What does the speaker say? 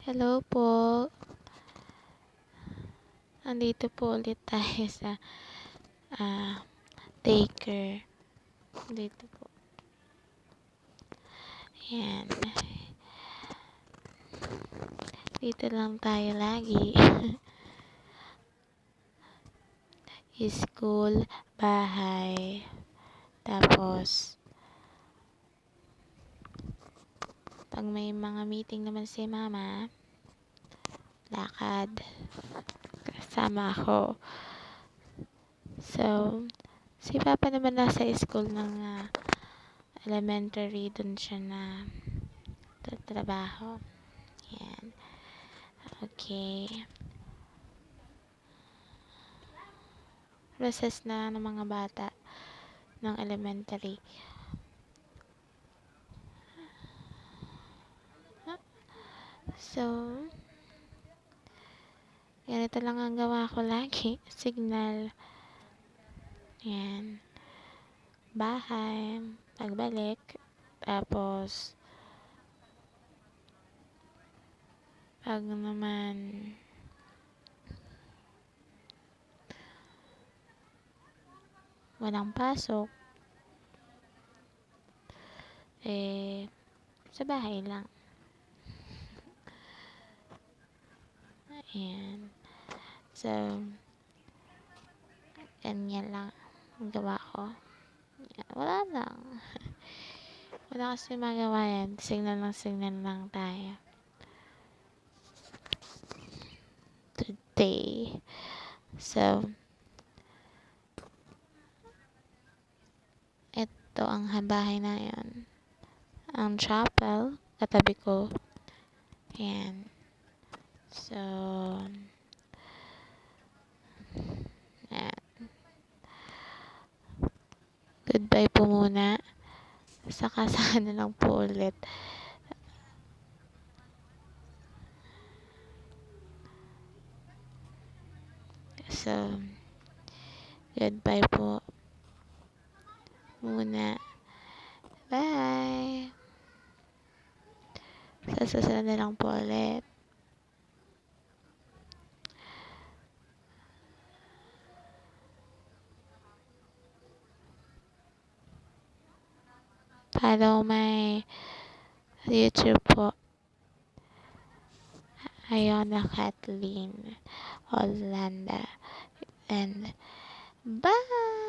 Hello po. Andito po ulit tayo sa ah, daycare. Dito po. Ayan. Dito lang tayo lagi. School, bahay. Tapos, pag may mga meeting naman si mama, lakad. Kasama ako. So, si Papa naman nasa school ng elementary. Dun siya na tatrabaho. Ayan. Okay. Recess na ng mga bata ng elementary. So, ganito lang ang gawa ko lagi. Signal. Ayan. Bahay. Pagbalik. Tapos, pag naman walang pasok, sa bahay lang. Ayan. So, ganyan lang ang gawa ko. Ayan. Wala lang. Wala kasi magawa yan. Signal lang tayo. Today. So, ito ang bahay na yan. Ang chapel, katabi ko. Ayan. So, ayan. Goodbye po muna. Saka na lang po ulit. So, goodbye po muna. Bye! Sa susunod na lang po ulit. Follow my YouTube po. Ayona Kathleen Hollanda. And bye!